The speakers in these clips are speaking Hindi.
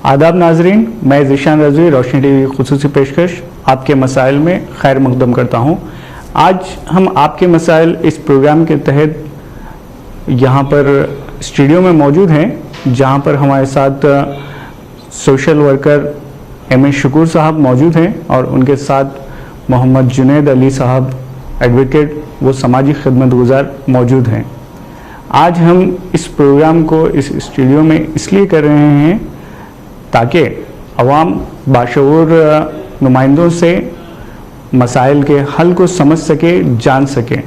आदाब नाजरीन, मैं ज़ीशान रज़वी रोशनी टीवी की खुसूसी पेशकश आपके मसाइल में खैर मकदम करता हूँ। आज हम आपके मसाइल इस प्रोग्राम के तहत यहाँ पर स्टूडियो में मौजूद हैं, जहाँ पर हमारे साथ सोशल वर्कर एम शकूर साहब मौजूद हैं और उनके साथ मोहम्मद जुनैद अली साहब एडवोकेट वो समाजी खिदमत गुजार मौजूद हैं। आज हम इस प्रोग्राम को इस स्टूडियो में इसलिए कर रहे हैं ताकि अवाम बाशऊर नुमाइंदों से मसाइल के हल को समझ सके, जान सके।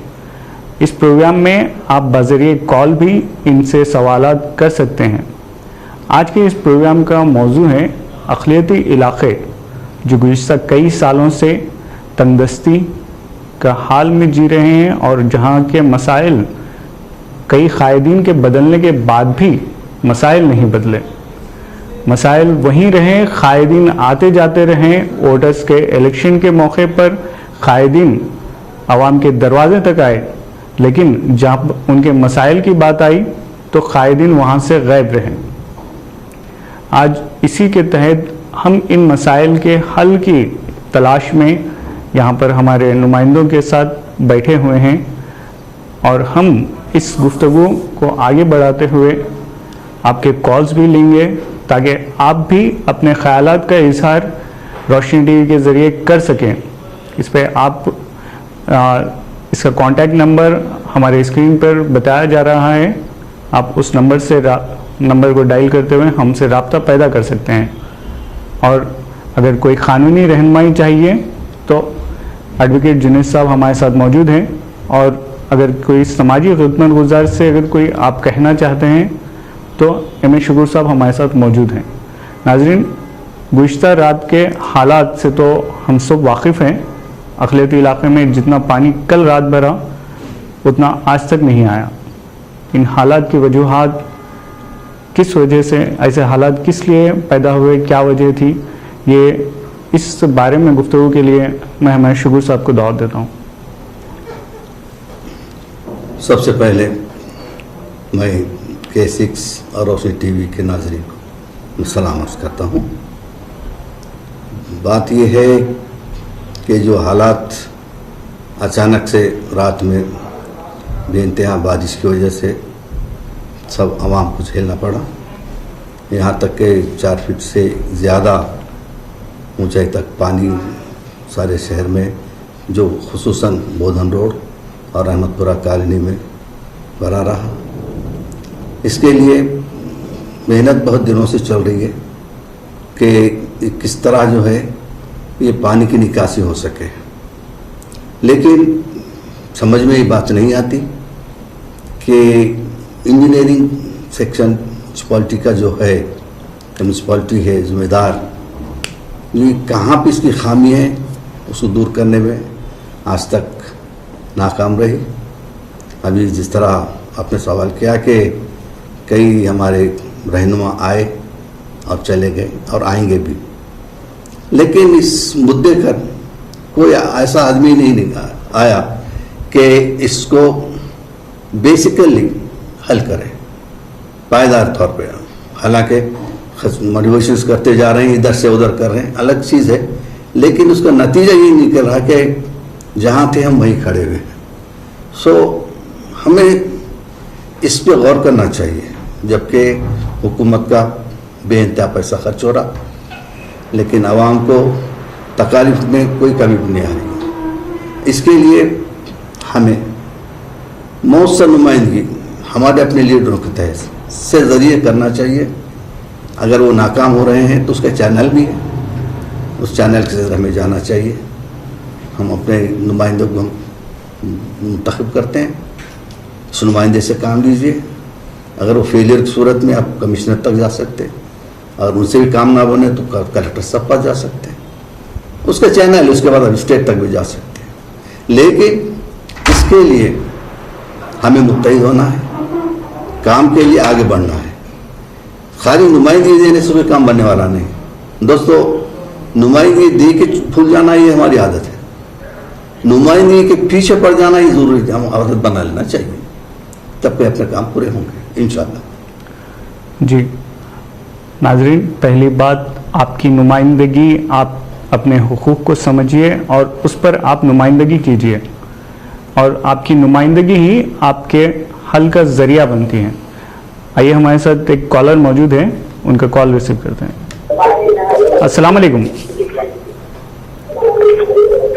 इस प्रोग्राम में आप बज़रिए कॉल भी इनसे सवालात कर सकते हैं। आज के इस प्रोग्राम का मौजू है अक़लियती इलाक़े जो गुज़िश्ता कई सालों से तंगदस्ती का हाल में जी रहे हैं और जहाँ के मसाइल कई कायदीन के बदलने के बाद भी मसाइल नहीं बदले, मसाइल वहीं रहे, कायदीन आते जाते रहें। वोटर्स के इलेक्शन के मौके पर कायदीन आवाम के दरवाजे तक आए, लेकिन जब उनके मसाइल की बात आई तो कायदीन वहाँ से गायब रहे। आज इसी के तहत हम इन मसाइल के हल की तलाश में यहाँ पर हमारे नुमाइंदों के साथ बैठे हुए हैं और हम इस गुफ्तगू को आगे बढ़ाते हुए आपके कॉल्स भी लेंगे ताकि आप भी अपने ख्यालात का इजहार रोशनी टीवी के ज़रिए कर सकें। इस पर आप इसका कॉन्टैक्ट नंबर हमारे स्क्रीन पर बताया जा रहा है। आप उस नंबर को डायल करते हुए हमसे रब्ता पैदा कर सकते हैं। और अगर कोई क़ानूनी रहनुमाई चाहिए तो एडवोकेट जुनैद साहब हमारे साथ मौजूद हैं। और अगर कोई समाजी खिदमत गुजार से अगर कोई आप कहना चाहते हैं तो एम शकूर साहब हमारे साथ मौजूद हैं। नाजरीन, गुज़िश्ता रात के हालात से तो हम सब वाकिफ़ हैं। अक़लियती इलाक़े में जितना पानी कल रात भरा उतना आज तक नहीं आया। इन हालात की वजूहात किस वजह से, ऐसे हालात किस लिए पैदा हुए, क्या वजह थी, ये इस बारे में गुफ्तगू के लिए मैं एम शकूर साहब को दावत देता हूँ। सबसे पहले मैं K6 और रोशनी टीवी के नाज़रीन को सलाम अर्ज़ करता हूँ। बात यह है कि जो हालात अचानक से रात में बेइंतहा बारिश की वजह से सब आवाम को झेलना पड़ा। यहाँ तक के 4 फीट से ज़्यादा ऊंचाई तक पानी सारे शहर में, जो खुसूसन बोधन रोड और रहमतपुरा कॉलोनी में भरा रहा। इसके लिए मेहनत बहुत दिनों से चल रही है कि किस तरह जो है ये पानी की निकासी हो सके, लेकिन समझ में ये बात नहीं आती कि इंजीनियरिंग सेक्शन म्यूनसिपाल्टी का जो है, म्यूनसिपाल्टी है ज़िम्मेदार, ये कहाँ पे इसकी खामी है उसको दूर करने में आज तक नाकाम रही। अभी जिस तरह आपने सवाल किया कि कई हमारे रहनुमा आए और चले गए और आएंगे भी, लेकिन इस मुद्दे पर कोई ऐसा आदमी नहीं आया कि इसको बेसिकली हल करे पायदार तौर पे। हालांकि मोटिवेशंस करते जा रहे हैं, इधर से उधर कर रहे हैं, अलग चीज़ है, लेकिन उसका नतीजा ये निकल रहा कि जहाँ थे हम वहीं खड़े हुए हैं। हमें इस पे गौर करना चाहिए, जबकि हुकूमत का बेइंतहा पैसा खर्च हो रहा, लेकिन आवाम को तकालीफ में कोई कमी नहीं आ रही। इसके लिए हमें मौसर नुमाइंदगी हमारे अपने लीडरों के तहत से ज़रिए करना चाहिए। अगर वो नाकाम हो रहे हैं तो उसका चैनल भी है, उस चैनल के ज़रिए हमें जाना चाहिए। हम अपने नुमाइंदों को मुंतखब करते हैं, उस नुमाइंदे से काम लीजिए। अगर वो फेलियर की सूरत में आप कमिश्नर तक जा सकते हैं, और उनसे भी काम ना बने तो कलेक्टर साहब पास जा सकते हैं, उसका चैनल, उसके बाद आप स्टेट तक भी जा सकते हैं। लेकिन इसके लिए हमें मुत्तहिद होना है, काम के लिए आगे बढ़ना है। खाली नुमाइंदगी देने से कोई काम बनने वाला नहीं। दोस्तों, नुमाइंदगी दे के भूल जाना ये हमारी आदत है। नुमाइंदगी के पीछे पड़ जाना ही ज़रूरी है, हम आदत बना लेना चाहिए, तब के अपने काम पूरे होंगे इंशाअल्लाह। जी नाजरीन, पहली बात, आपकी नुमाइंदगी, आप अपने हुकूक को समझिए और उस पर आप नुमाइंदगी कीजिए, और आपकी नुमाइंदगी ही आपके हल का ज़रिया बनती है। आइए, हमारे साथ एक कॉलर मौजूद है, उनका कॉल रिसीव करते हैं। अस्सलाम वालेकुम।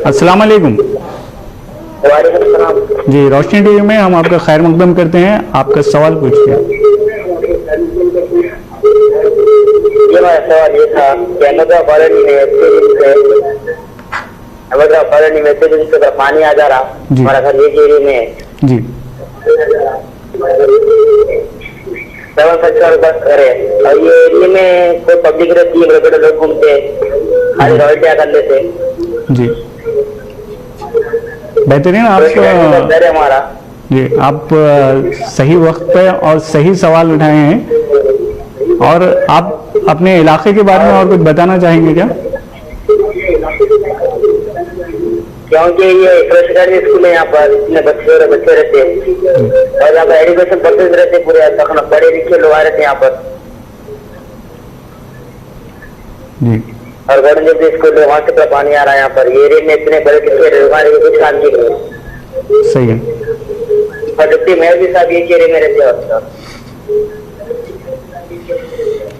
अस्सलाम वालेकुम। जी, रोशनी टीवी में हम आपका खैर मकदम करते हैं। आपका सवाल पूछिए। हमारा सवाल ये था कि अमृता कॉलोनी में से जो पानी आ जा रहा, हमारा घर ये एरिया में है जी, 7 फीट बस घर है, और ये एरिया में कोई पब्लिक रहती है, बड़े बड़े लोग घूमते खाली रॉयल्टिया कर लेते जी, बेहतरीन। आप घर है हमारा। जी, आप सही वक्त पे और सही सवाल उठाए हैं, और आप अपने इलाके के बारे में और कुछ बताना चाहेंगे क्या? क्योंकि ये सरकारी स्कूल है, यहाँ पर इतने बच्चे रहते हैं, और यहाँ पर एजुकेशन पर्पज रहते पूरे, पढ़े लिखे लोग आ रहते हैं यहाँ पर। जी, और गवर्नमेंट स्कूल है, वहाँ से पूरा पानी आ रहा है यहाँ पर। ये एरिया में इतने बड़े हमारे कुछ काम की नहीं। सही है। और डिप्टी मेयर भी साहब ये एरिया में रहते हैं।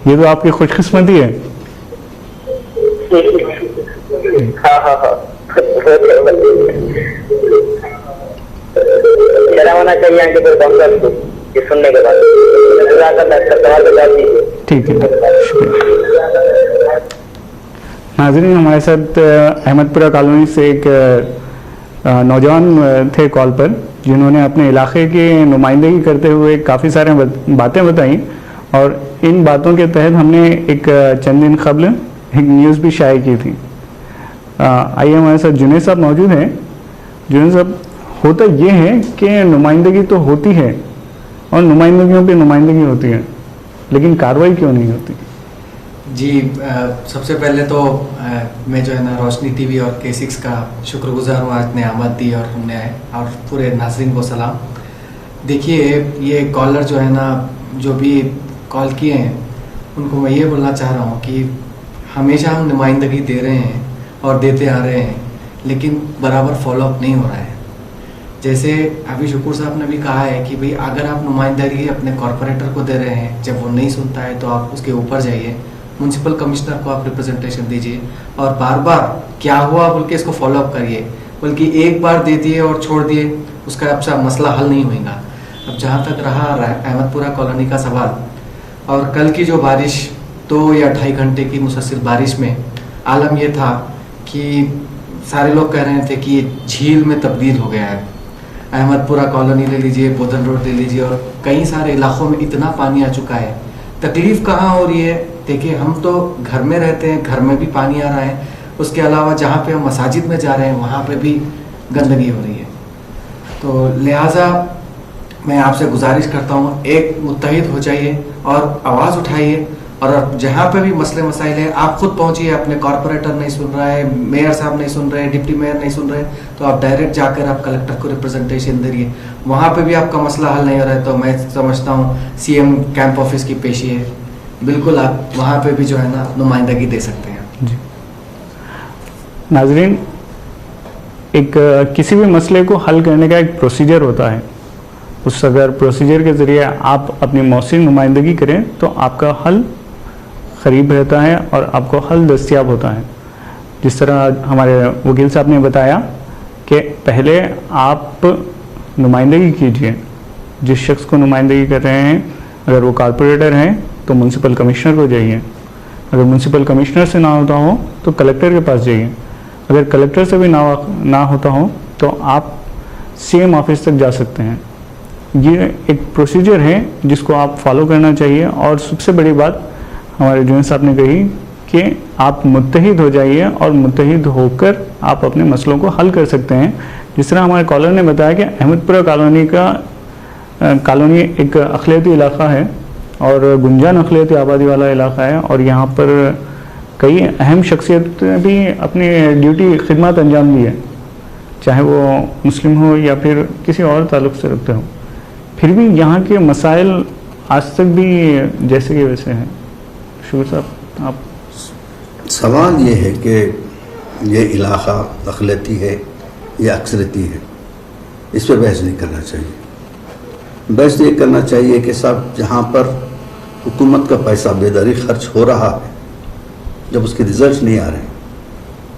ये तो आपकी खुशकिस्मती है। हाँ हाँ हाँ, शर्म आना चाहिए आगे कोई डॉक्टर को ये सुनने के बाद। सवाल का जवाब दीजिए। ठीक है, शुक्रिया। नाज़रीन, हमारे साथ अहमदपुरा कॉलोनी से एक नौजवान थे कॉल पर, जिन्होंने अपने इलाके की नुमाइंदगी करते हुए काफ़ी सारे बातें बताई, और इन बातों के तहत हमने एक चंद दिन कबल एक न्यूज़ भी शाये की थी। आइए, हमारे साथ जुनैद साहब मौजूद हैं। जुनैद साहब, होता ये है कि नुमाइंदगी तो होती है, और नुमाइंदगियों पे नुमाइंदगी होती है, लेकिन कार्रवाई क्यों नहीं होती? जी, सबसे पहले तो मैं जो है ना रोशनी टीवी और K6 का शुक्रगुजार हूँ, आज ने आमद दी और हमने आए, और पूरे नाज़रीन को सलाम। देखिए, ये कॉलर जो है ना, जो भी कॉल किए हैं, उनको मैं ये बोलना चाह रहा हूँ कि हमेशा हम नुमाइंदगी दे रहे हैं और देते आ रहे हैं, लेकिन बराबर फॉलोअप नहीं हो रहा है। जैसे अभी शुक्र साहब ने भी कहा है कि भाई अगर आप नुमाइंदगी अपने कॉरपोरेटर को दे रहे हैं, जब वो नहीं सुनता है तो आप उसके ऊपर जाइए, म्यूनसिपल कमिश्नर को आप रिप्रेजेंटेशन दीजिए, और बार बार क्या हुआ बोल के इसको फॉलोअप करिए। बल्कि एक बार दे दिए और छोड़ दिए, उसका आपका मसला हल नहीं होगा। अब जहाँ तक रहा अहमदपुरा कॉलोनी का सवाल, और कल की जो बारिश 2 या 2.5 घंटे की मुसलसल बारिश में आलम ये था कि सारे लोग कह रहे थे कि ये झील में तब्दील हो गया है। अहमदपुरा कॉलोनी ले लीजिए, बोधन रोड ले लीजिए, और कई सारे इलाकों में इतना पानी आ चुका है। तकलीफ कहाँ हो रही है? देखिए, हम तो घर में रहते हैं, घर में भी पानी आ रहा है, उसके अलावा जहाँ पे हम मसाजिद में जा रहे हैं वहाँ पे भी गंदगी हो रही है। तो लिहाजा मैं आपसे गुजारिश करता हूँ, एक मुत्तहिद हो जाइए और आवाज़ उठाइए, और जहाँ पे भी मसले मसाइल है आप खुद पहुँचिए। अपने कॉरपोरेटर नहीं सुन रहा है, मेयर साहब नहीं सुन रहे, डिप्टी मेयर नहीं सुन रहे, तो आप डायरेक्ट जाकर आप कलेक्टर को रिप्रेजेंटेशन दीजिए। वहाँ पे भी आपका मसला हल नहीं हो रहा है तो मैं समझता हूँ सीएम कैंप ऑफिस की पेशी है, बिल्कुल आप वहाँ पे भी जो है ना नुमाइंदगी दे सकते हैं। जी, नाजरीन, एक किसी भी मसले को हल करने का एक प्रोसीजर होता है। उस अगर प्रोसीजर के ज़रिए आप अपनी मौसमी नुमाइंदगी करें तो आपका हल करीब रहता है और आपको हल दस्तियाब होता है। जिस तरह हमारे वकील साहब ने बताया कि पहले आप नुमाइंदगी कीजिए, जिस शख्स को नुमाइंदगी कर रहे हैं, अगर वो कॉरपोरेटर हैं तो म्यूनसिपल कमिश्नर को जाइए, अगर म्यूनसिपल कमिश्नर से ना होता हो तो कलेक्टर के पास जाइए, अगर कलेक्टर से भी ना होता हो तो आप सीएम ऑफिस तक जा सकते हैं। ये एक प्रोसीजर है जिसको आप फॉलो करना चाहिए। और सबसे बड़ी बात हमारे जुनैद साहब ने कही कि आप मुत्तहिद हो जाइए और मुत्तहिद होकर आप अपने मसलों को हल कर सकते हैं। जिस तरह हमारे कॉलर ने बताया कि अहमदपुरा कॉलोनी एक अक़लियती इलाका है और गुंजान अक़लियती आबादी वाला इलाका है, और यहाँ पर कई अहम शख्सियत भी अपनी ड्यूटी खिदमत अंजाम दी है, चाहे वो मुस्लिम हो या फिर किसी और ताल्लुक़ से रखते हो। फिर भी यहाँ के मसाइल आज तक भी जैसे कि वैसे हैं। शुक्र साहब, आप। सवाल ये है कि ये इलाका अक़लियती है या अक्सरती है, इस पर बहस नहीं करना चाहिए। बहस ये करना चाहिए कि साहब जहाँ पर हुकूमत का पैसा बेदारी खर्च हो रहा है, जब उसके रिजल्ट नहीं आ रहे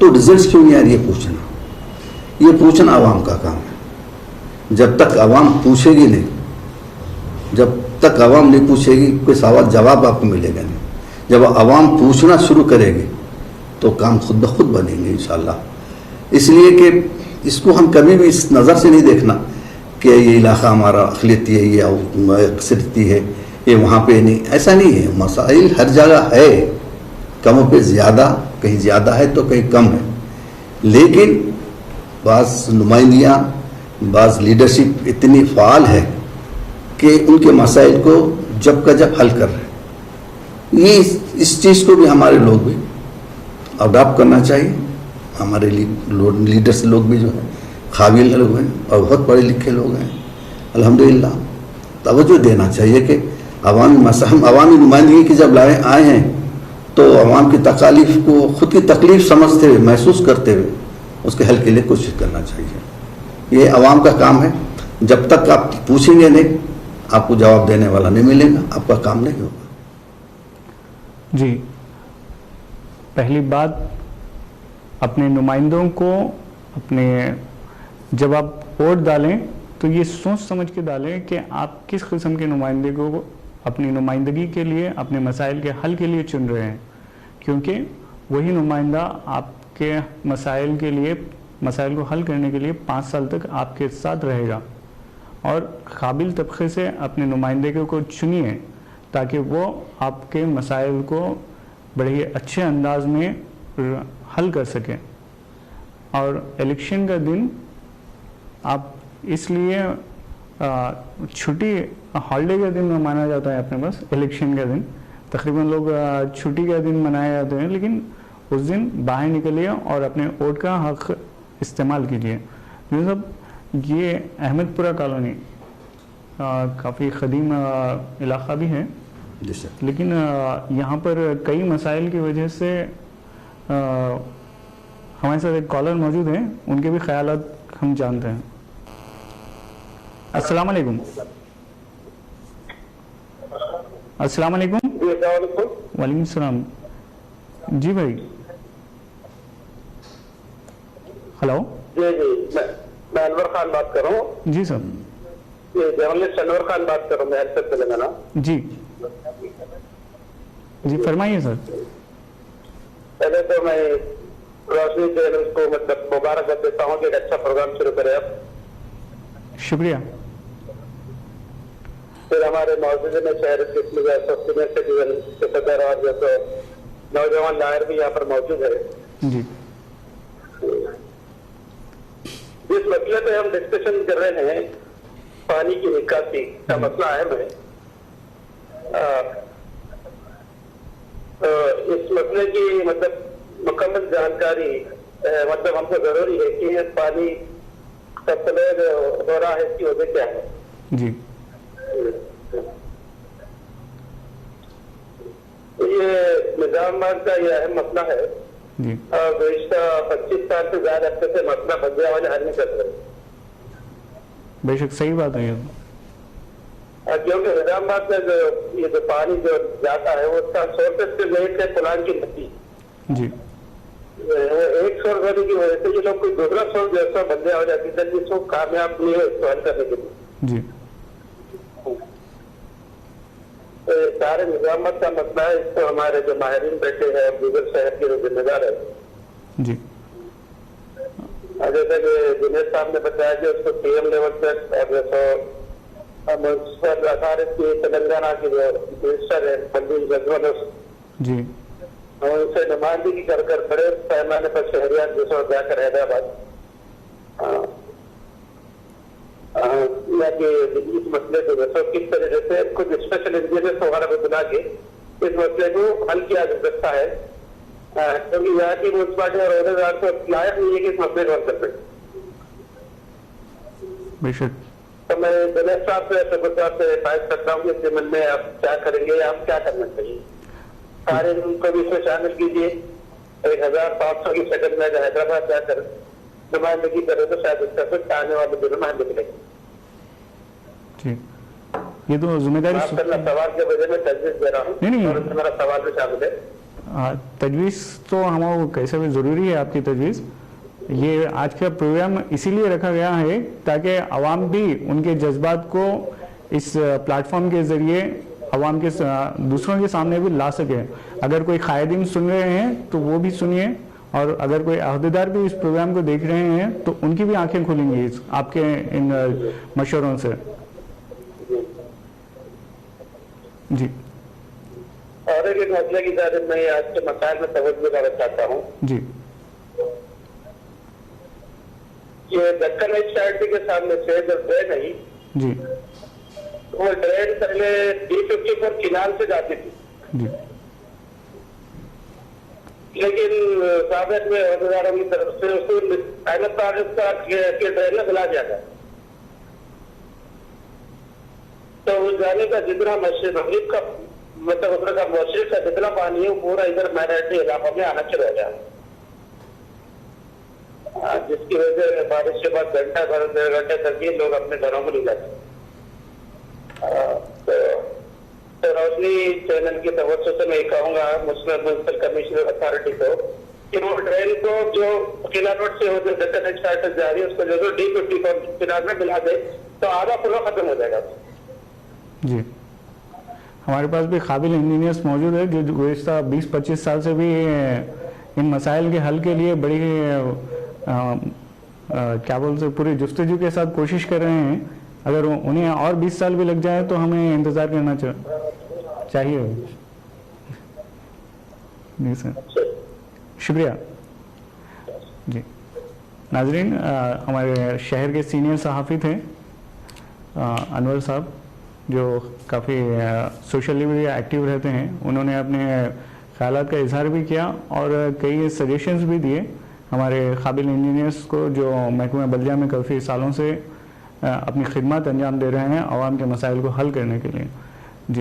तो रिजल्ट क्यों नहीं आ रही है ये पूछना आवाम का काम है। जब तक आवाम पूछेगी नहीं, जब तक आवाम नहीं पूछेगी कोई सवाल जवाब आपको मिलेगा नहीं। जब आवाम पूछना शुरू करेगी तो काम खुद ब खुद बनेंगे इंशाल्लाह। इसलिए कि इसको हम कभी भी इस नज़र से नहीं देखना कि ये इलाका हमारा अक़लियती है या अक्सरती है, ये वहाँ पे नहीं, ऐसा नहीं है। मसाइल हर जगह है, कमों पे ज़्यादा, कहीं ज़्यादा है तो कहीं कम है, लेकिन बाज़ नुमाइंदियाँ, बाज़ लीडरशिप इतनी फ़ाल है कि उनके मसाइल को जब का जब हल कर रहे हैं। ये इस चीज़ को भी हमारे लोग भी अडॉप्ट करना चाहिए। हमारे लीडर्स लोग भी जो हैं काबिल लोग हैं और बहुत पढ़े लिखे लोग हैं, अल्हम्दुलिल्लाह। तवज्जो देना चाहिए कि अवामी नुमाइंदगी की जब आए हैं तो अवाम की तकालीफ को खुद की तकलीफ समझते हुए, महसूस करते हुए उसके हल के लिए कोशिश करना चाहिए। ये अवाम का काम है। जब तक आप पूछेंगे नहीं, आपको जवाब देने वाला नहीं मिलेगा, आपका काम नहीं होगा। जी, पहली बात, अपने नुमाइंदों को जब आप वोट डालें तो ये सोच समझ के डालें कि आप किस किस्म के नुमाइंदे को अपनी नुमाइंदगी के लिए, अपने मसाइल के हल के लिए चुन रहे हैं, क्योंकि वही नुमाइंदा आपके मसाइल को हल करने के लिए 5 साल तक आपके साथ रहेगा। और काबिल तबके से अपने नुमाइंदे को चुनिए ताकि वो आपके मसाइल को बड़े ही अच्छे अंदाज में हल कर सकें। और इलेक्शन का दिन आप इसलिए छुट्टी, हॉलीडे का दिन माना जाता है अपने पास, इलेक्शन का दिन तकरीबन लोग छुट्टी का दिन मनाए जाते हैं, लेकिन उस दिन बाहर निकलिए और अपने वोट का हक इस्तेमाल कीजिए। सब ये अहमदपुरा कॉलोनी काफ़ी क़दीम इलाका भी है, लेकिन यहाँ पर कई मसाइल की वजह से हमारे साथ एक कॉलर मौजूद हैं, उनके भी ख्यालात हम जानते हैं। अस्सलाम वालेकुम। अस्सलाम वालेकुम। वालेकुम सलाम। जी भाई, हेलो। जी जी, मैं अनवर खान बात कर रहा हूँ। जी सर। ये जर्नलिस्ट अनवर खान बात कर रहा हूँ, मैं हेल्प तेलंगाना। जी जी, फरमाइए सर। पहले तो मैं रोशनी चैनल को मतलब मुबारकबाद देता हूँ कि एक अच्छा प्रोग्राम शुरू करें आप। शुक्रिया। फिर हमारे मौजूद में शहर के सीनियर सिटीजन के सदर और जो तो नौजवान लायर भी यहाँ पर मौजूद है। जी, जिस मसले पे हम डिस्कशन कर रहे हैं, पानी की निकासी का मसला अहम है। इस मसले की मतलब मुकम्मल जानकारी मतलब हमको जरूरी है कि ये पानी सप्लाय हो रहा है, इसकी वजह क्या है। जी, ये निजामाबाद का ये अहम मसला है। जी, गुज़िश्ता 25 साल से ज्यादा अरसे से मसला बंदिया वाले हल नहीं कर रहे। बेशक सही बात है ये। क्योंकि निजामाबाद में जो पानी जो जाता है वो उसका सोर्सेस के जरिए पुलान की नदी। जी, एक सोर्स होने की वजह से ये लोग कोई दूसरा सोर्स जैसा बंदिया हो जाती है जिसको कामयाब नहीं है इसको हल करने के लिए। जी, तो सारे निजामत का मसला है, इसको हमारे जो माहिरीन बैठे हैं दूसरे शहर के जो जिम्मेदार है। जी, जैसे कि जुनेद साहब ने बताया कि उसको सीएम लेवल तक और म्यूनसिपल अथॉरिटी की तेलंगाना की जो मिनिस्टर है पंडित जगवंत जी, उनसे नुमाइंदगी कर बड़े पैमाने पर शहरियात जो जाकर हैदराबाद इस मसले को जैसे किस तरीके से कुछ स्पेशल इंजीनियर्स वगैरह को बुला के इस मसले को हल किया जा सकता है, क्योंकि यहाँ की म्यूनसिपालिटी और औहदेदार को लायक नहीं है कि इस मसले को हल कर सके। बेशक। तो मैं जुनेद साहब से साहब से बात करता हूँ कि इस मन में आप क्या करेंगे, आप क्या करना चाहिए। सारे उनको भी इसमें शामिल कीजिए। 1500 की सेकंड में अगर हैदराबाद जाकर नुमाइंदगी करे तो शायद उसका फिर आने वाले दिनों में निकलेगी। ठीक, ये तो जिम्मेदारी माफ करना, सवाल के वजह में तजवीज दे रहा हूँ। नहीं। और मेरा सवाल भी शामिल है। तजवीज़ तो हमारा कैसे भी ज़रूरी है आपकी तजवीज़। ये आज का प्रोग्राम इसीलिए रखा गया है ताकि आवाम भी उनके जज्बात को इस प्लेटफॉर्म के ज़रिए आवाम के दूसरों के सामने भी ला सके। अगर कोई कायदीन सुन रहे हैं तो वो भी सुनिए, और अगर कोई अहदेदार भी इस प्रोग्राम को देख रहे हैं तो उनकी भी आंखें खुलेंगी इस आपके इन मशवरों से। जी, और एक मसले की तरफ मैं आज के मसाइल में तवज्जो करना चाहता हूँ। जी, ये दक्कन एचआरटी के सामने से जो ट्रेन है जी, वो ट्रेन पहले D54 किनाल से जाती थी, जी, लेकिन साबित में अहदेदारों की तरफ से उसको अहमद पाकिस्तान के ट्रेन में बुला दिया गया। तो उस जाने का जितना मस्जिद मगरिब का मतलब उधर का मस्जिद का जितना पानी है वो पूरा इधर माइनॉरिटी इलाकों में आना शुरू हो गया, जिसकी वजह से बारिश के बाद घंटा भर 1.5 घंटे तक ही लोग अपने घरों को नहीं जाते। तो रोशनी चैनल की तवज्जो से मैं कहूँगा मुस्लिम म्युनिसिपल कमिश्नर अथॉरिटी को कि वो ट्रेन को जो किला रोड से होकर दक्कन एक्सप्रेस तक जा रही है उसको जो D54 किनार में मिला दे तो आधा पूरा खत्म हो जाएगा। जी, हमारे पास भी काबिल इंजीनियर्स मौजूद है जो गुज़िश्ता 20-25 साल से भी इन मसाइल के हल के लिए बड़ी क्या बोलते पूरी जुस्तजू के साथ कोशिश कर रहे हैं। अगर उन्हें और 20 साल भी लग जाए तो हमें इंतज़ार करना चाहिए। जी सर, शुक्रिया। जी नाजरीन, हमारे शहर के सीनियर सहाफ़ी थे अनवर साहब, जो काफ़ी सोशली भी एक्टिव रहते हैं। उन्होंने अपने ख्यालात का इजहार भी किया और कई सजेशंस भी दिए हमारे काबिल इंजीनियर्स को जो महकमा बल्दिया में काफ़ी सालों से अपनी खिदमत अंजाम दे रहे हैं आवाम के मसाइल को हल करने के लिए। जी,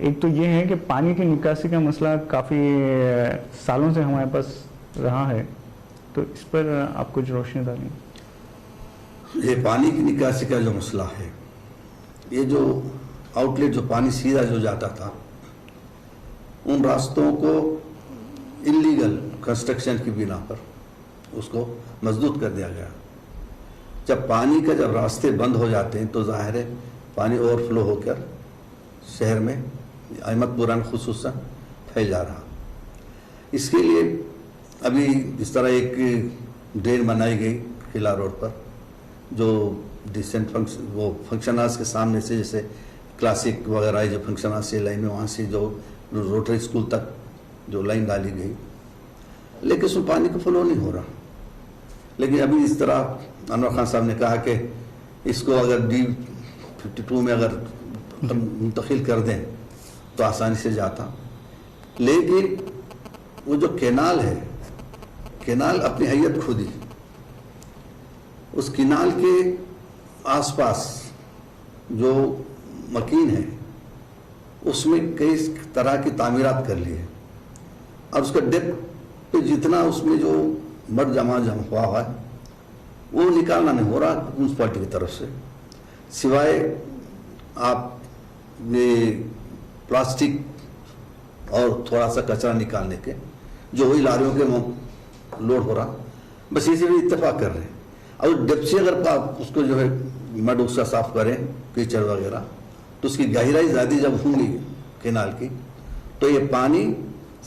एक तो ये है कि पानी की निकासी का मसला काफ़ी सालों से हमारे पास रहा है, तो इस पर आप कुछ रोशनी डालें। ये पानी की निकासी का जो मसला है, ये जो आउटलेट जो पानी सीधा जो जाता था उन रास्तों को इलीगल कंस्ट्रक्शन की बिना पर उसको मजबूत कर दिया गया। जब पानी का जब रास्ते बंद हो जाते हैं तो जाहिर है पानी ओवरफ्लो होकर शहर में अहमदपुरा में खुसूसन फैल जा रहा। इसके लिए अभी इस तरह एक ड्रेन बनाई गई किला रोड पर, जो डिसेंट फंक्शन हाउस के सामने से, जैसे क्लासिक वगैरह जो फंक्शन हाउस से लाइन में, वहाँ से जो रोटरी स्कूल तक जो लाइन डाली गई, लेकिन उसमें पानी का फ्लो नहीं हो रहा। लेकिन अभी इस तरह अनवर खान साहब ने कहा कि इसको अगर D52 में अगर मुंतकिल कर दें तो आसानी से जाता। लेकिन वो जो कैनाल है, कैनाल अपनी हैयत खुद ही, उस कैनाल के आसपास जो मकीन है उसमें कई तरह की तामीरात कर ली है, और उसका डेप्थ पे जितना उसमें जो मड जमा हुआ है वो निकालना नहीं हो रहा म्यूनसिपालिटी की तरफ से, सिवाय आपने प्लास्टिक और थोड़ा सा कचरा निकालने के, जो वही लारियों के लोड हो रहा, बस इसी में इत्तेफाक कर रहे हैं। और डेप्थ से अगर आप उसको जो है मड उसका साफ करें, कीचड़ वगैरह, तो उसकी गहराई ज़्यादा जब होंगी कैनाल की, तो ये पानी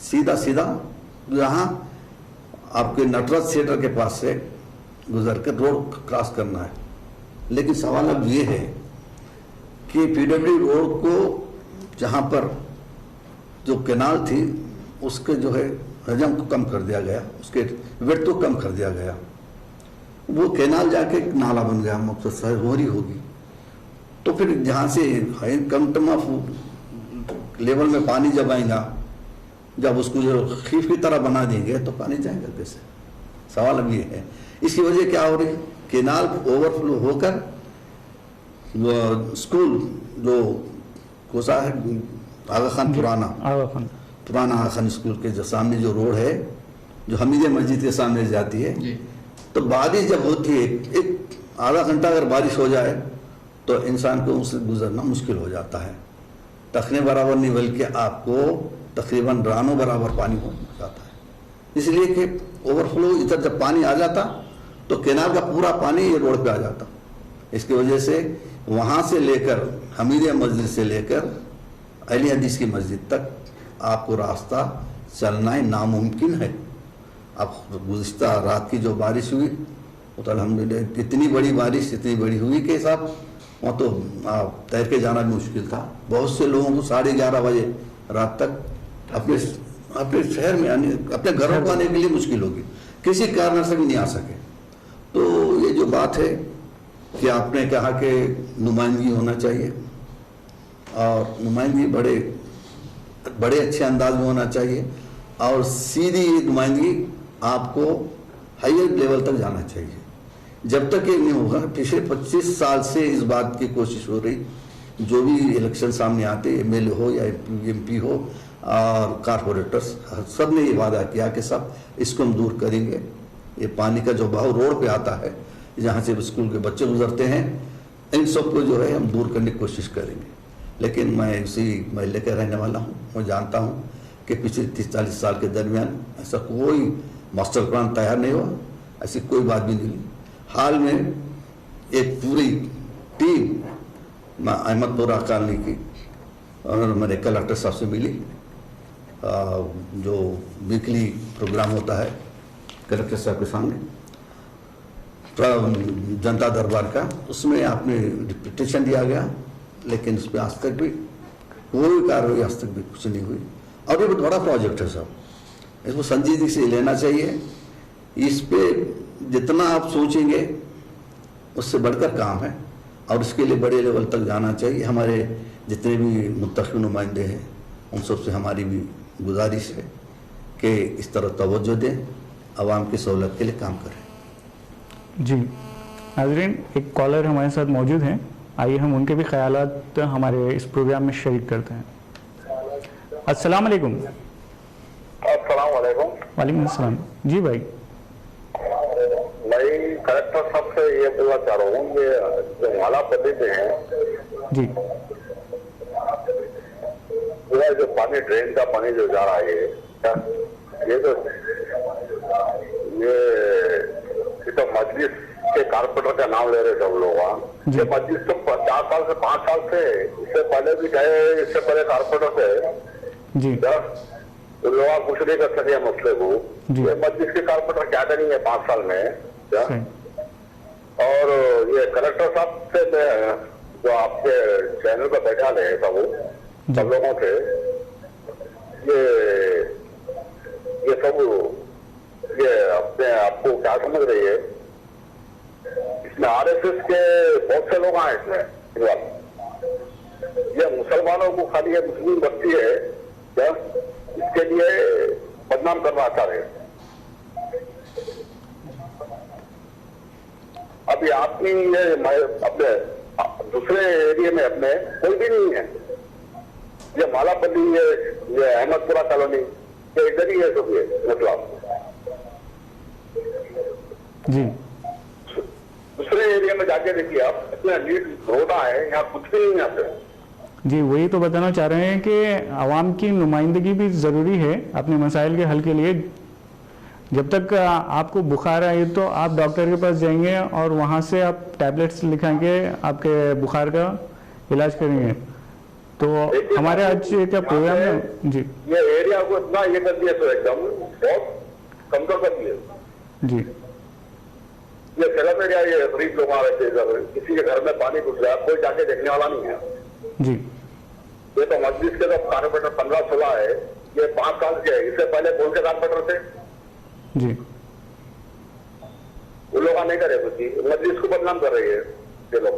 सीधा सीधा यहाँ आपके नटराज थिएटर के पास से गुजर कर रोड क्रॉस करना है। लेकिन सवाल अब ये है कि PWD रोड को जहाँ पर जो कैनाल थी उसके जो है हजम को कम कर दिया गया, उसके वेट को कम कर दिया गया, वो कैनाल जाके नाला बन गया, मुख्तसर हो रही होगी। तो फिर जहाँ से कम टर्म ऑफ लेवल में पानी जब आएगा, जब उसको जो खीफ की तरह बना देंगे तो पानी जाएगा कैसे? सवाल अब ये है। इसकी वजह क्या हो रही है? कैनाल ओवरफ्लो होकर स्कूल जो कोसा है आगा खान पुराना आगा खान। पुराना आगा खान स्कूल के जो सामने जो रोड है, जो हमीदिया मस्जिद के सामने जाती है, जी तो बारिश जब होती है, एक आधा घंटा अगर बारिश हो जाए तो इंसान को उससे गुजरना मुश्किल हो जाता है। टखने बराबर नहीं बल्कि आपको तकरीबन रानों बराबर पानी हो जाता है। इसलिए कि ओवरफ्लो इधर जब पानी आ जाता तो केनाल का पूरा पानी ये रोड पे आ जाता। इसकी वजह से वहाँ से लेकर हमीदिया मस्जिद से लेकर अली हदीस की मस्जिद तक आपको रास्ता चलना ही नामुमकिन है। अब गुज़िश्ता रात की जो बारिश हुई वो तो अल्हम्दुलिल्लाह इतनी बड़ी बारिश इतनी बड़ी हुई कि साहब वहाँ तो तैर के जाना भी मुश्किल था। बहुत से लोगों को 11:30 बजे रात तक अपने शहर में आने, अपने घरों को आने के लिए मुश्किल होगी, किसी कारण से भी नहीं आ सके। तो ये जो बात है कि आपने कहा कि नुमाइंदगी होना चाहिए और नुमाइंदगी बड़े अच्छे अंदाज में होना चाहिए और सीधी नुमाइंदगी आपको हायर लेवल तक जाना चाहिए। जब तक ये नहीं होगा, पिछले 25 साल से इस बात की कोशिश हो रही, जो भी इलेक्शन सामने आते, एमएलए हो या एमपी हो और कारपोरेटर्स, सब ने ये वादा किया कि सब इसको हम दूर करेंगे। ये पानी का जो बहाव रोड पे आता है, जहाँ से स्कूल के बच्चे गुजरते हैं, इन सब को जो है हम दूर करने की कोशिश करेंगे। लेकिन मैं इसी महल्ले का रहने वाला हूँ, मैं जानता हूँ कि पिछले 30-40 साल के दरमियान ऐसा कोई मास्टर प्लान तैयार नहीं हुआ, ऐसी कोई बात भी नहीं। हाल में एक पूरी टीम अहमदपुरा कॉलोनी की और मेरे कलेक्टर साहब से मिली, जो वीकली प्रोग्राम होता है कलेक्टर साहब के सामने जनता दरबार का, उसमें आपने पिटीशन दिया गया, लेकिन उस पर आज तक भी कोई कार्रवाई आज तक भी कुछ नहीं हुई। और ये बहुत बड़ा प्रोजेक्ट है साहब, इसको संजीदगी से लेना चाहिए। इस पे जितना आप सोचेंगे उससे बढ़कर काम है और इसके लिए बड़े लेवल तक जाना चाहिए। हमारे जितने भी मुत्तखिन नुमाइंदे हैं उन सबसे हमारी भी गुजारिश है कि इस तरह तवज्जो दें, आवाम की सहूलत के लिए काम करें। जी नाज़रीन, एक कॉलर हमारे साथ मौजूद हैं, आइए हम उनके भी ख्यालात हमारे इस प्रोग्राम में शरीक करते हैं। अस्सलाम वालेकुम। अस्सलाम वालेकुम। वालेकुम अस्सलाम। जी भाई, मैं कलेक्टर साहब से ये बोलना चाह रहा हूँ, ये जो माला पद्धति है जी पूरा जो पानी, ड्रेन का पानी जो जा रहा है, ये तो मजलिस के कारपोरेटर का नाम ले रहे सब लोग। ये मजलिस तो 4 साल से 5 साल से, इससे पहले भी गए, इससे पहले कारपोरेटर से जी तो लोग कुछ नहीं कर सके मसले को। ये मजलिस के कारपोरेटर क्या करेंगे 5 साल में क्या? और ये कलेक्टर साहब से जो आपके चैनल पर बैठा ले सब लोगों से ये सब ये अपने आपको क्या समझ रही है? इसमें आरएसएस के बहुत से लोग आए इसमें। ये मुसलमानों को खाली ये मुस्लिम बस्ती है क्या, इसके लिए बदनाम करना चाह रहे। अभी आपकी ये अपने दूसरे एरिया में अपने कोई भी नहीं है। ये मालापल्ली, ये अहमदपुरा कॉलोनी, ये इधर ही है सब। ये मतलब जी दूसरे एरिया में जाके देखिए आप, इतना नीट रोड़ा है, यहाँ कुछ भी नहीं है। जी वही तो बताना चाह रहे हैं कि आवाम की नुमाइंदगी भी ज़रूरी है अपने मसाइल के हल के लिए। जब तक आपको बुखार आए तो आप डॉक्टर के पास जाएंगे और वहाँ से आप टैबलेट्स लिखाएंगे, आपके बुखार का इलाज करेंगे। तो हमारे आज का प्रोग्राम है जी, ये एरिया को इतना ये कर दिया तो एकदम बहुत कमजोर कर दिया जी। ये फिल्म एरिया, ये गरीब लोग आ रहे थे इधर, किसी के घर में पानी घुस गया, कोई जाके देखने वाला नहीं है जी। ये तो मस्जिद के तो कारपोरेटर 15-16 है, ये 5 साल के है। इससे पहले कौन से कारपोरेटर थे जी? वो लोग नहीं करे कुछ, मस्जिद को बदनाम कर रही है ये लोग।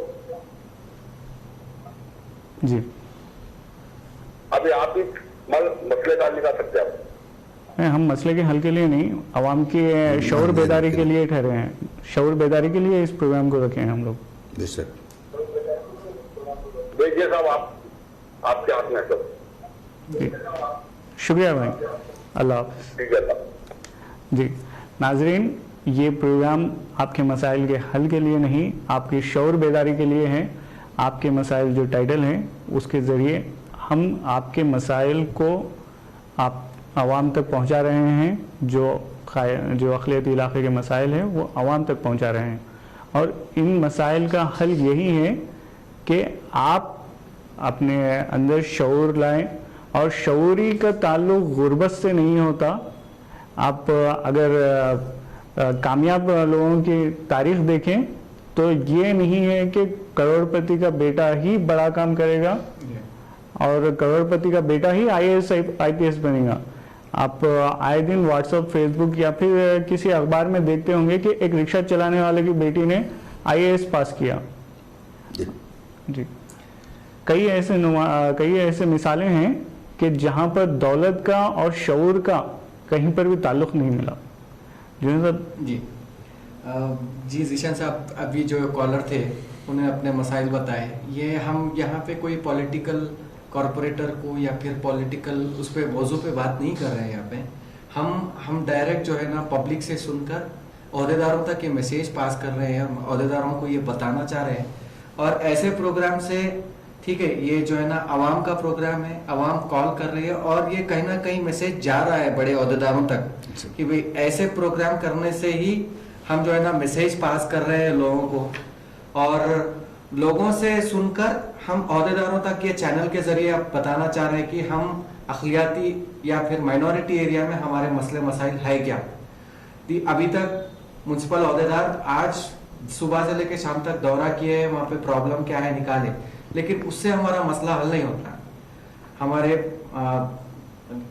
जी अभी आप भी मसले का निकाल सकते हैं। नहीं, हम मसले के हल के लिए नहीं, आवाम की शऊर बेदारी के लिए ठहरे हैं। शऊर बेदारी के लिए इस प्रोग्राम को रखे हैं हम लोग। बेशक देखिए साहब, आपके हाथ में सब जी शुक्रिया भाई, अल्लाह हाफ़िज़। ठीक है। जी नाजरीन, ये प्रोग्राम आपके मसाइल के हल के लिए नहीं, आपकी शऊर बेदारी के लिए है। आपके मसाइल जो टाइटल हैं उसके ज़रिए हम आपके मसाइल को आप आवाम तक पहुंचा रहे हैं। जो अक़लियती इलाके के मसाइल हैं वो आवाम तक पहुंचा रहे हैं, और इन मसाइल का हल यही है कि आप अपने अंदर शऊर लाएं। और शऊरी का ताल्लुक़ गुर्बत से नहीं होता। आप अगर कामयाब लोगों की तारीख देखें तो ये नहीं है कि करोड़पति का बेटा ही बड़ा काम करेगा और करोड़पति का बेटा ही IAS IPS बनेगा। आप आए दिन व्हाट्सएप, फेसबुक या फिर किसी अखबार में देखते होंगे कि एक रिक्शा चलाने वाले की बेटी ने IAS पास किया। जी कई ऐसे मिसालें हैं कि जहां पर दौलत का और शऊर का कहीं पर भी ताल्लुक़ नहीं मिला। जी जीशान साहब, अभी जो कॉलर थे उन्हें अपने मसाइल बताए। ये हम यहाँ पे कोई पॉलिटिकल कॉरपोरेटर को या फिर पॉलिटिकल उस पे मौजू पे बात नहीं कर रहे हैं। यहाँ पे हम डायरेक्ट जो है ना पब्लिक से सुनकर अहदेदारों तक ये मैसेज पास कर रहे हैं और अहदेदारों को ये बताना चाह रहे हैं। और ऐसे प्रोग्राम से, ठीक है, ये जो है ना आवाम का प्रोग्राम है, आवाम कॉल कर रही है और ये कहीं ना कहीं मैसेज जा रहा है बड़े अहदेदारों तक कि भाई ऐसे प्रोग्राम करने से ही हम जो है ना मैसेज पास कर रहे हैं लोगों को। और लोगों से सुनकर हम अहदेदारों तक ये चैनल के जरिए आप बताना चाह रहे हैं कि हम अक़लियाती या फिर माइनॉरिटी एरिया में हमारे मसले मसाइल है क्या। अभी तक म्युनिसिपल अहदेदार आज सुबह से लेकर शाम तक दौरा किए, वहाँ पे प्रॉब्लम क्या है निकाले, लेकिन उससे हमारा मसला हल नहीं होता। हमारे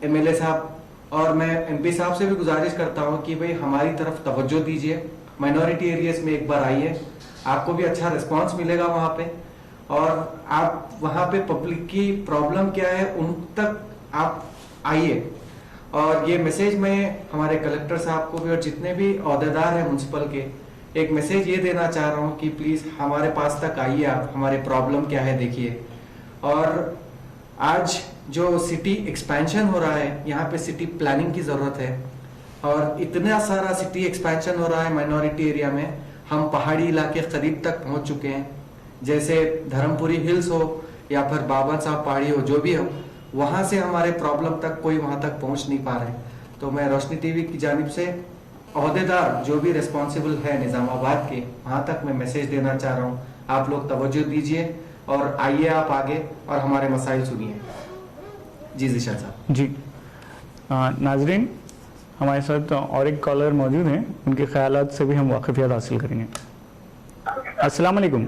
MLA साहब और मैं MP साहब से भी गुजारिश करता हूँ कि भाई हमारी तरफ तवज्जो दीजिए, माइनॉरिटी एरियाज में एक बार आइए, आपको भी अच्छा रिस्पांस मिलेगा वहाँ पे। और आप वहाँ पे पब्लिक की प्रॉब्लम क्या है उन तक आप आइए। और ये मैसेज मैं हमारे कलेक्टर साहब को भी और जितने भी अहदेदार हैं म्युनिसिपल के, एक मैसेज ये देना चाह रहा हूँ कि प्लीज हमारे पास तक आइए, आप हमारे प्रॉब्लम क्या है देखिए। और आज जो सिटी एक्सपेंशन हो रहा है, यहाँ पे सिटी प्लानिंग की जरूरत है। और इतना सारा सिटी एक्सपेंशन हो रहा है माइनॉरिटी एरिया में, हम पहाड़ी इलाके करीब तक पहुंच चुके हैं। जैसे धर्मपुरी हिल्स हो या फिर बाबा साहब पहाड़ी हो, जो भी हो, वहां से हमारे प्रॉब्लम तक कोई वहां तक पहुंच नहीं पा रहे। तो मैं रोशनी टीवी की जानिब से अहदेदार जो भी रिस्पॉन्सिबल है निजामाबाद के, वहां तक मैं मैसेज देना चाह रहा हूँ, आप लोग तवज्जो दीजिए और आइए आप आगे और हमारे मसाइल सुनिए। जी जिशान साहब। जी नाजरीन, हमारे साथ और एक कॉलर मौजूद हैं, उनके ख्यालात से भी हम वाकिफियत हासिल करेंगे। अस्सलाम वालेकुम।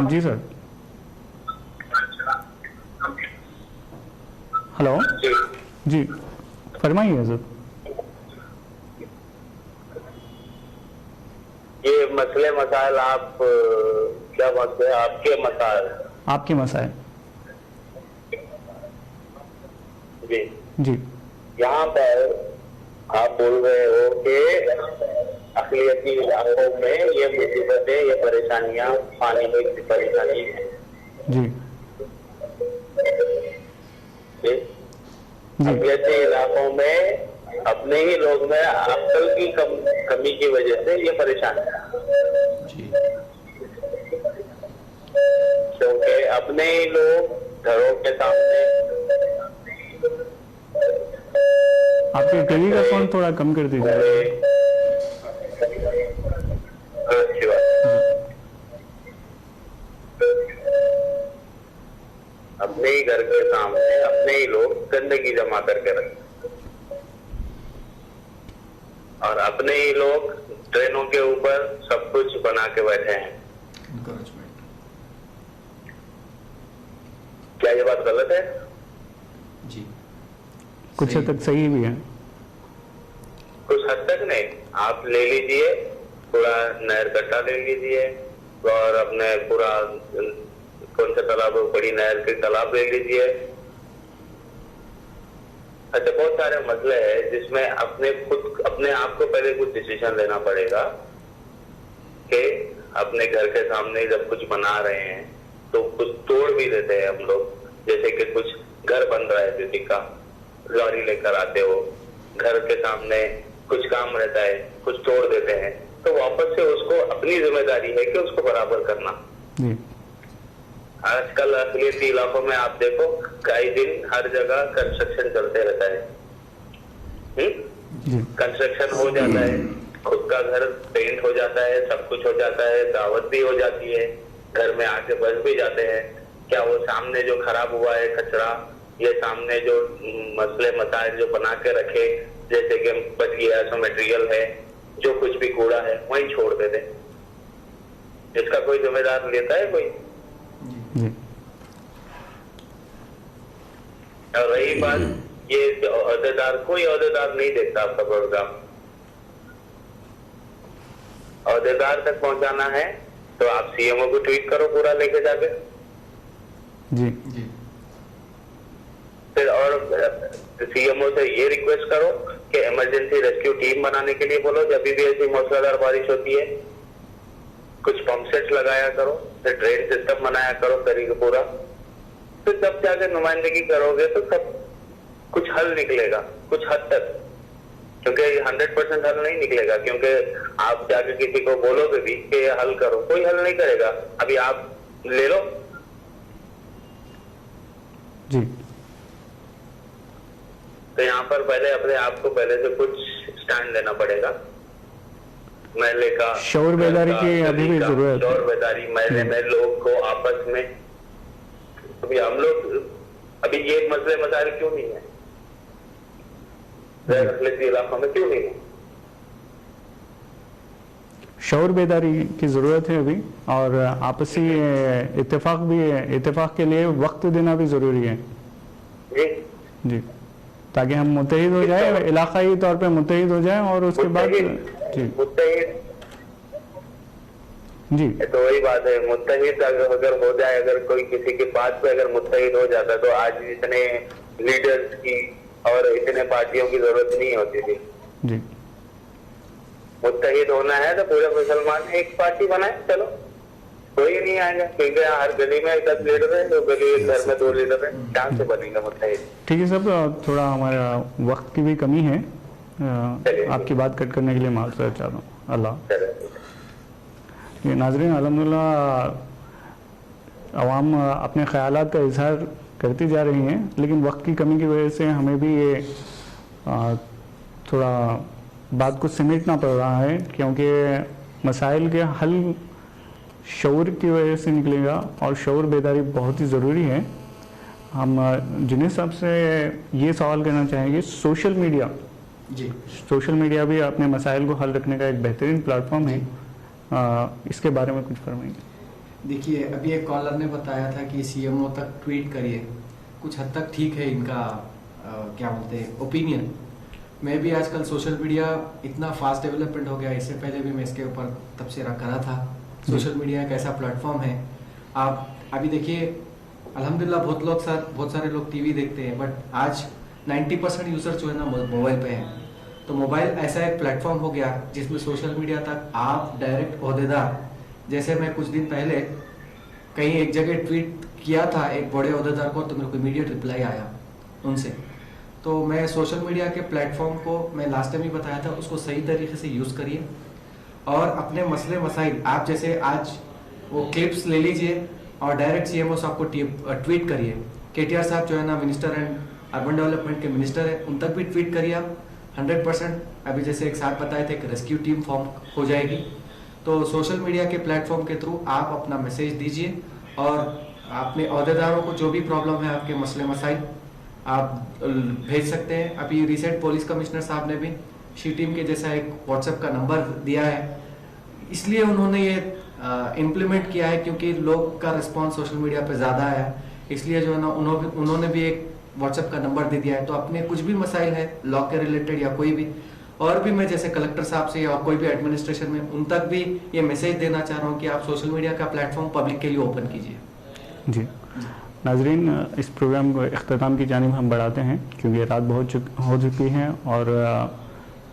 जी सर। हेलो जी, फरमाइए हज़रत। ये मसले मसाइल आप क्या बात है, आपके मसाइल? आपके मसाइल जी जी। यहाँ पर आप बोल रहे हो कि अक़लियती इलाकों में ये मुसीबतें, ये परेशानियां, पानी की परेशानी है। जी अक़लियती इलाकों में अपने ही लोग में अक्ल की कमी की वजह से ये परेशानी है, क्योंकि अपने ही लोग घरों के सामने। आपके टीवी का साउंड थोड़ा कम कर दीजिए। अच्छी बात। अपने ही घर के सामने अपने ही लोग गंदगी जमा करके रखते और अपने ही लोग ट्रेनों के ऊपर सब कुछ बना के बैठे हैं। क्या ये बात गलत है? जी कुछ हद तक सही भी है, कुछ हद तक नहीं। आप ले लीजिए, पूरा नहर कट्टा ले लीजिए और अपने पूरा कौन सा तालाब, बड़ी नहर के तालाब ले लीजिए। अच्छा, बहुत सारे मसले हैं जिसमें अपने आप को पहले कुछ डिसीजन लेना पड़ेगा कि अपने घर के सामने जब कुछ बना रहे हैं तो कुछ तोड़ भी देते हैं हम लोग, जैसे कि कुछ घर बन रहा है किसी का, लॉरी लेकर आते हो, घर के सामने कुछ काम रहता है, कुछ तोड़ देते हैं, तो वापस से उसको अपनी जिम्मेदारी है कि उसको बराबर करना। आजकल अकलियती इलाकों में आप देखो कई दिन हर जगह कंस्ट्रक्शन चलते रहता है। कंस्ट्रक्शन हो जाता है, खुद का घर पेंट हो जाता है, सब कुछ हो जाता है, दावत भी हो जाती है, घर में आके बस भी जाते हैं। क्या वो सामने जो खराब हुआ है कचरा, ये सामने जो मसले मसाइल जो बना के रखे, जैसे कि बच गया सो मटेरियल है, जो कुछ भी कूड़ा है वहीं छोड़ देते, इसका कोई जिम्मेदार लेता है कोई? और रही बात ये अहदेदार, कोई अहदेदार नहीं देखता आपका प्रोग्राम। अहदेदार तक पहुंचाना है तो आप सीएमओ को ट्वीट करो पूरा लेके जाके जी। फिर और सीएमओ से ये रिक्वेस्ट करो कि इमरजेंसी रेस्क्यू टीम बनाने के लिए बोलो जब भी ऐसी मूसलाधार बारिश होती है। कुछ पंप सेट लगाया करो, फिर ड्रेन सिस्टम बनाया करो तरीके पूरा, फिर जब जाकर नुमाइंदगी करोगे तो सब कुछ हल निकलेगा कुछ हद तक, क्योंकि 100% हल नहीं निकलेगा, क्योंकि आप जाके किसी को बोलोगे भी कि ये हल करो, कोई हल नहीं करेगा। अभी आप ले लो जी। तो यहाँ पर पहले अपने आप को पहले से कुछ स्टैंड लेना पड़ेगा। महल्ले का शौर बेदारी की अभी भी जरूरत है। शौर बेदारी महल्ले में लोग को आपस में, अभी हम लोग अभी ये मसले मसाइल क्यों नहीं है इलाकों में, क्यों नहीं है? शौर बेदारी की जरूरत है अभी, और आपसी इत्तेफाक के लिए वक्त देना भी जरूरी है जी जी, ताकि हम मुत्तहिद हो जाए, इलाकाई तौर पे मुत्तहिद हो जाए, और उसके बाद जी मुत्तहिद जी। तो वही बात है, मुत्तहिद अगर हो जाए, अगर कोई किसी की बात पे अगर मुत्तहिद हो जाता तो आज इतने लीडर्स की और इतने पार्टियों की जरूरत नहीं होती थी जी। मुत्तहिद होना है तो पूरे मुसलमान एक पार्टी बनाए, चलो कोई नहीं आएगा, क्योंकि हर गली में 10 लीडर है, तो गली घर में 2 लीडर है, कहाँ से बनेगा मुत्तहिद? ठीक है सब, थोड़ा हमारा वक्त की भी कमी है, आपकी बात कट करने के लिए माफ़रत चाहता हूँ। अल्लाह। ये नाज़रीन, अल्हम्दुलिल्लाह अवाम अपने ख़यालात का इजहार करती जा रही हैं, लेकिन वक्त की कमी की वजह से हमें भी ये थोड़ा बात को समेटना पड़ रहा है, क्योंकि मसाइल के हल शऊर की वजह से निकलेगा, और शऊर बेदारी बहुत ही ज़रूरी है। हम जिन्हें साहब से ये सवाल करना चाहेंगे, सोशल मीडिया भी अपने मसाइल को हल रखने का एक बेहतरीन प्लेटफॉर्म है, इसके बारे में कुछ फरमाइए। देखिए, अभी एक कॉलर ने बताया था कि सीएमओ तक ट्वीट करिए, कुछ हद तक ठीक है इनका क्या बोलते हैं ओपिनियन। मैं भी आजकल सोशल मीडिया इतना फास्ट डेवलपमेंट हो गया, इससे पहले भी मैं इसके ऊपर तबसरा करा था। सोशल मीडिया एक ऐसा प्लेटफॉर्म है, आप अभी देखिए अल्हम्दुलिल्लाह बहुत सारे लोग टीवी देखते हैं, बट आज 90% यूजर जो है ना मोबाइल पे है। तो मोबाइल ऐसा एक प्लेटफॉर्म हो गया जिसमें सोशल मीडिया तक आप डायरेक्ट ओहदेदार, जैसे मैं कुछ दिन पहले कहीं एक जगह ट्वीट किया था एक बड़े ओहदेदार को, तो मेरे को इमीडिएट रिप्लाई आया उनसे। तो मैं सोशल मीडिया के प्लेटफॉर्म को, मैं लास्ट टाइम ही बताया था, उसको सही तरीके से यूज़ करिए और अपने मसले मसाइल, आप जैसे आज वो क्लिप्स ले लीजिए और डायरेक्ट सीएमओ साहब को ट्वीट करिए। केटीआर साहब जो है ना मिनिस्टर एंड अर्बन डेवलपमेंट के मिनिस्टर है, उन तक भी ट्वीट करिए आप 100%। अभी जैसे एक साथ बताए थे कि रेस्क्यू टीम फॉर्म हो जाएगी, तो सोशल मीडिया के प्लेटफॉर्म के थ्रू आप अपना मैसेज दीजिए और अपने अहदेदारों को जो भी प्रॉब्लम है, आपके मसले मसाइल आप भेज सकते हैं। अभी रिसेंट पुलिस कमिश्नर साहब ने भी शी टीम के जैसा एक व्हाट्सएप का नंबर दिया है, इसलिए उन्होंने ये इम्प्लीमेंट किया है क्योंकि लोग का रिस्पॉन्स सोशल मीडिया पे ज़्यादा है, इसलिए जो है ना उन्होंने भी एक व्हाट्सएप का नंबर दे दिया है। तो अपने कुछ भी मसाइल है लॉ के रिलेटेड या कोई भी और भी, मैं जैसे कलेक्टर साहब से या कोई भी एडमिनिस्ट्रेशन में, उन तक भी ये मैसेज देना चाह रहा हूँ कि आप सोशल मीडिया का प्लेटफॉर्म पब्लिक के लिए ओपन कीजिए। जी नाजरीन, इस प्रोग्राम को इख्तिताम की जानिब हम बढ़ाते हैं क्योंकि रात बहुत हो चुकी है और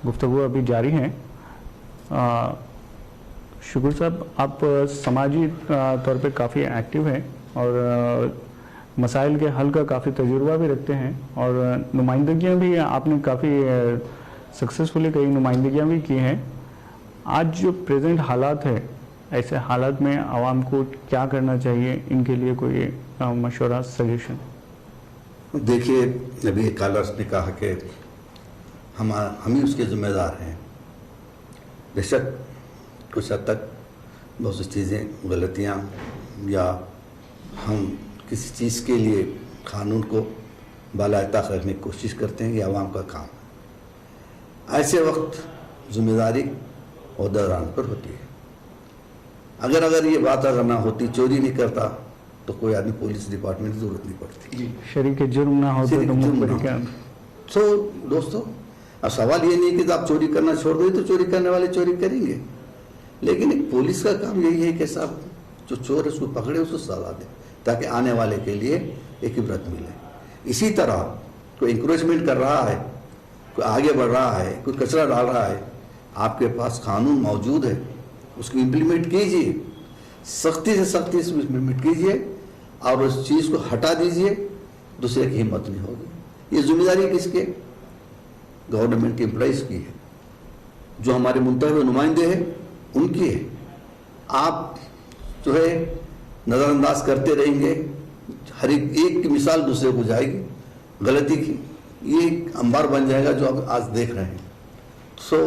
गुफ्तगू अभी जारी है। शुक्र साहब, आप समाजी तौर पे काफ़ी एक्टिव हैं और मसाइल के हल का काफ़ी तजुर्बा भी रखते हैं और नुमाइंदगियाँ भी आपने काफ़ी सक्सेसफुली कई नुमाइंदगियाँ भी की हैं। आज जो प्रेजेंट हालात है, ऐसे हालात में आवाम को क्या करना चाहिए, इनके लिए कोई मशवरा, सजेशन? देखिए, अभी कॉलर्स ने कहा कि हम ही उसके ज़िम्मेदार हैं। बेशक कुछ हद तक बहुत सी चीज़ें, गलतियाँ, या हम किसी चीज़ के लिए कानून को बालायता करने की कोशिश करते हैं, ये आवाम का काम है। ऐसे वक्त जिम्मेदारी ओहदेदारान पर होती है। अगर ये बात अगर ना होती, चोरी नहीं करता, तो कोई आदमी पुलिस डिपार्टमेंट की जरूरत नहीं पड़ती। शरीक जुर्म ना हो तो मुखबरी क्या? तो दोस्तों, अब सवाल ये नहीं कि आप चोरी करना छोड़ दो, तो चोरी करने वाले चोरी करेंगे, लेकिन एक पुलिस का काम यही है कि साहब जो चोर है उसको पकड़े, उसको सजा दे, ताकि आने वाले के लिए एक इबरत मिले। इसी तरह कोई इंकरेजमेंट कर रहा है, कोई आगे बढ़ रहा है, कोई कचरा डाल रहा है, आपके पास कानून मौजूद है, उसको इम्प्लीमेंट कीजिए, सख्ती से सख्ती से इम्प्लीमेंट कीजिए और उस चीज़ को हटा दीजिए, दूसरे की हिम्मत नहीं होगी। ये जिम्मेदारी किसके? गवर्नमेंट के एम्प्लॉइज़ की है, जो हमारे मुंतखब नुमाइंदे हैं उनकी है। आप जो है नज़रअंदाज करते रहेंगे, हर एक की मिसाल दूसरे को जाएगी गलती की, ये एक अंबार बन जाएगा जो आप आज देख रहे हैं। सो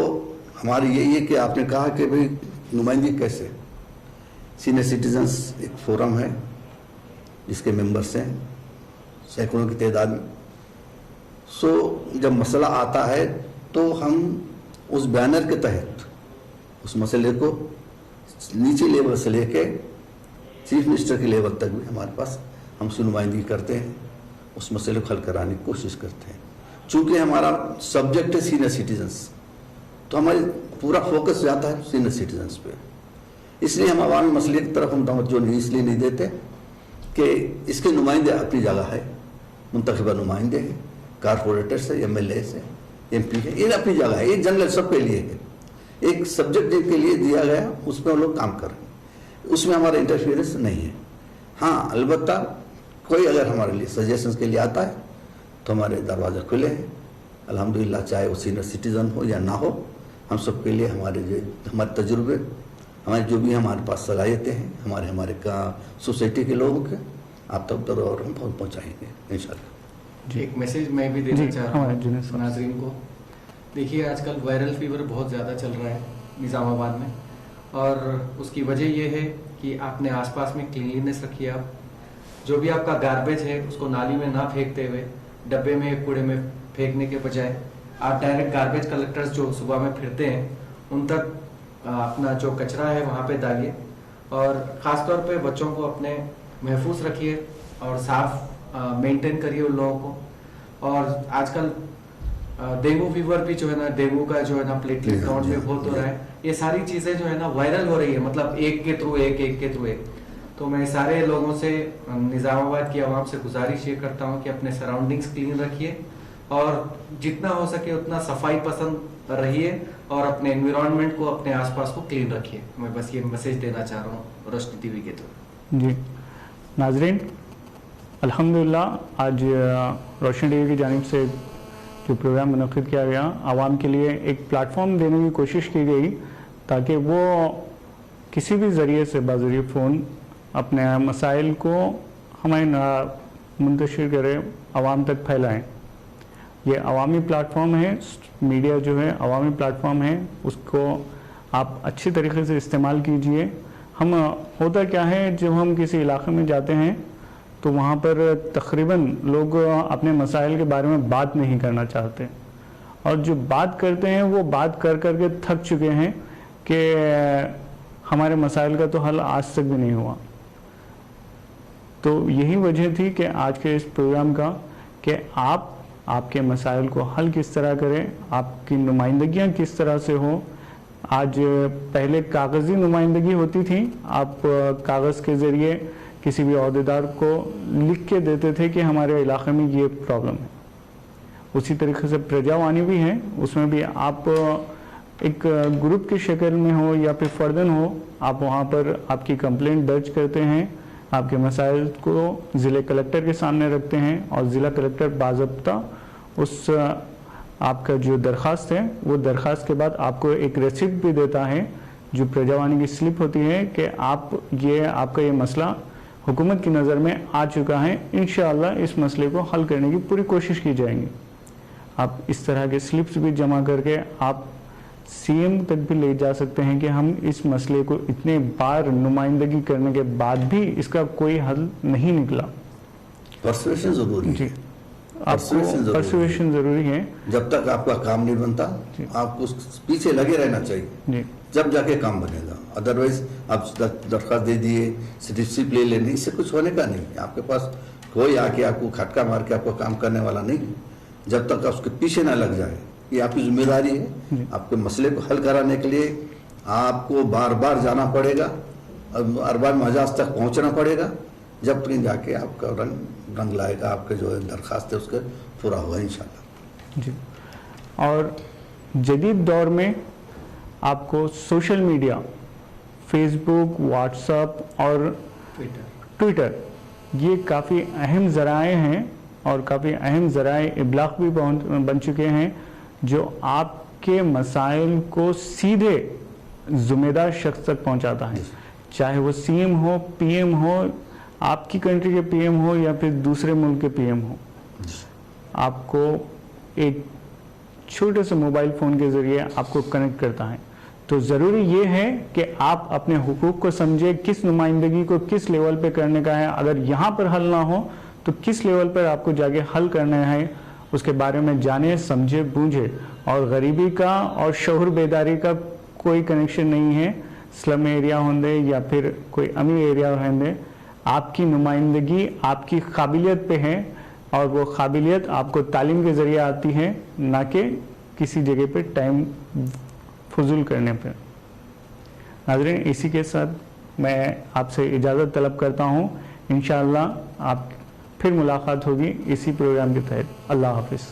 हमारी यही है कि आपने कहा कि भाई नुमाइंदगी कैसे, सीनियर सिटीजन्स एक फोरम है जिसके मेंबर्स हैं सैकड़ों की तादाद में। सो जब मसला आता है तो हम उस बैनर के तहत उस मसले को नीचे लेवल से लेके चीफ मिनिस्टर के लेवल तक भी हमारे पास हम नुमाइंदगी करते हैं, उस मसले को हल कराने की कोशिश करते हैं। चूँकि हमारा सब्जेक्ट है सीनियर सिटीजन्स, तो हमारी पूरा फोकस जाता है सीनियर सिटीजन्स पे, इसलिए हम अवामी मसले की तरफ हम तवज्जो नहीं इसलिए नहीं देते कि इसके नुमाइंदे अपनी जगह है, मुंतखबा नुमाइंदे हैं, कारपोरेटर्स है, MLAs है, MP है, ये अपनी जगह है, ये जनरल सबके लिए है। एक सब्जेक्ट जिनके लिए दिया गया उसमें हम लोग काम कर रहे हैं, उसमें हमारा इंटरफेरेंस नहीं है। हाँ, अलबत्ता कोई अगर हमारे लिए सजेशंस के लिए आता है तो हमारे दरवाजे खुले हैं अल्हम्दुलिल्लाह, चाहे वो सीनियर सिटीज़न हो या ना हो, हम सब के लिए हमारे तजुर्बे, हमारे जो भी हमारे पास सलाहियतें हैं, हमारे का सोसाइटी के लोगों के आप तब तक और हम पहुँचाएँगे इंशाल्लाह। एक मैसेज मैं भी देना चाह रहा हूँ जी, नाज़रीन को। देखिए, आजकल वायरल फीवर बहुत ज़्यादा चल रहा है निज़ामाबाद में, और उसकी वजह यह है कि आपने आसपास में क्लीनलीनेस रखिए। आप जो भी आपका गार्बेज है उसको नाली में ना फेंकते हुए डब्बे में, कूड़े में फेंकने के बजाय आप डायरेक्ट गार्बेज कलेक्टर्स जो सुबह में फिरते हैं उन तक अपना जो कचरा है वहाँ पे डालिए, और ख़ास तौर पे बच्चों को अपने महफूज रखिए और साफ मेंटेन करिए उन लोगों को। और आजकल डेंगू फीवर भी जो है ना, डेंगू का जो है ना प्लेटलेट काउंट में बहुत हो रहा है। ये सारी चीज़ें जो है ना वायरल हो रही है, मतलब एक के थ्रू एक। तो मैं सारे लोगों से, निज़ामाबाद की आवाम से गुजारिश ये करता हूँ कि अपने सराउंडिंग्स क्लीन रखिए और जितना हो सके उतना सफाई पसंद रहिए और अपने एनवायरनमेंट को, अपने आसपास को क्लीन रखिए। मैं बस ये मैसेज देना चाह रहा हूँ रोशनी टीवी के थ्रू। जी नाजरीन, अल्हम्दुलिल्लाह आज रोशनी टीवी की जानिब से जो प्रोग्राम मुनक़िद किया गया, आवाम के लिए एक प्लेटफॉर्म देने की कोशिश की गई ताकि वो किसी भी ज़रिए से बाज़रिए फ़ोन अपने मसाइल को हमें मुंतशिर करें, आवाम तक फैलाएं। ये अवामी प्लेटफॉर्म है, मीडिया जो है अवामी प्लेटफॉर्म है, उसको आप अच्छी तरीके से इस्तेमाल कीजिए। हम होता क्या है, जब हम किसी इलाके में जाते हैं तो वहाँ पर तकरीबन लोग अपने मसाइल के बारे में बात नहीं करना चाहते, और जो बात करते हैं वो बात कर कर के थक चुके हैं कि हमारे मसाइल का तो हल आज तक भी नहीं हुआ। तो यही वजह थी कि आज के इस प्रोग्राम का कि आप आपके मसाइल को हल किस तरह करें, आपकी नुमाइंदगियाँ किस तरह से हो। आज पहले कागज़ी नुमाइंदगी होती थी, आप कागज़ के ज़रिए किसी भी अहदेदार को लिख के देते थे कि हमारे इलाके में ये प्रॉब्लम है। उसी तरीके से प्रजावानी भी है, उसमें भी आप एक ग्रुप की शक्ल में हो या फिर फ़र्दन हो, आप वहाँ पर आपकी कंप्लेंट दर्ज करते हैं, आपके मसाइल को ज़िले कलेक्टर के सामने रखते हैं और ज़िला कलेक्टर बाज़ाब्ता उस आपका जो दरख्वास्त है वो दरख्वास्त के बाद आपको एक रिसिप्ट भी देता है जो प्रजावानी की स्लिप होती है कि आपका ये मसला हुकूमत की नज़र में आ चुका है, इंशाअल्लाह इस मसले को हल करने की पूरी कोशिश की जाएगी। आप इस तरह के स्लिप्स भी जमा करके आप सीएम तक भी ले जा सकते हैं कि हम इस मसले को इतने बार नुमाइंदगी करने के बाद भी इसका कोई हल नहीं निकला। परसुएशन जरूरी है। जी, आपको परसुएशन जरूरी है। जब तक आपका काम नहीं बनता आपको पीछे लगे रहना चाहिए जी, जब जाके काम बनेगा। अदरवाइज आप दरख्वास्त दे दिए, रिसिप्ट ले लेने, इससे कुछ होने का नहीं। आपके पास कोई आके आपको खटका मार के आपको काम करने वाला नहीं। जब तक उसके पीछे ना लग जाए, ये आपकी जिम्मेदारी है। आपके मसले को हल कराने के लिए आपको बार बार जाना पड़ेगा, अरबाब मजाज तक पहुंचना पड़ेगा, जब तक जाके आपका रंग लाएगा, आपके जो दरख्वास्त है उसके पूरा होगा इंशाल्लाह जी। और जदीद दौर में आपको सोशल मीडिया, फेसबुक, व्हाट्सएप और ट्विटर ये काफ़ी अहम ज़राए हैं और काफ़ी अहम ज़राए इब्लाग भी बन चुके हैं जो आपके मसाइल को सीधे ज़िम्मेदार शख्स तक पहुंचाता है, चाहे वो सीएम हो, पीएम हो, आपकी कंट्री के पीएम हो या फिर दूसरे मुल्क के पीएम हो। आपको एक छोटे से मोबाइल फ़ोन के ज़रिए आपको कनेक्ट करता है। तो ज़रूरी ये है कि आप अपने हुकूक को समझे, किस नुमाइंदगी को किस लेवल पे करने का है, अगर यहाँ पर हल ना हो तो किस लेवल पर आपको जाके हल करना है, उसके बारे में जाने, समझे, बूझे। और गरीबी का और शऊर बेदारी का कोई कनेक्शन नहीं है। स्लम एरिया होंगे या फिर कोई अमीर एरिया होंगे, आपकी नुमाइंदगी आपकी काबिलियत पे है और वो काबिलियत आपको तालीम के ज़रिए आती है, ना कि किसी जगह पे टाइम फजूल करने पर। नाज़रीन, इसी के साथ मैं आपसे इजाज़त तलब करता हूँ। इंशाअल्लाह आप फिर मुलाकात होगी इसी प्रोग्राम के तहत। अल्लाह हाफिज़।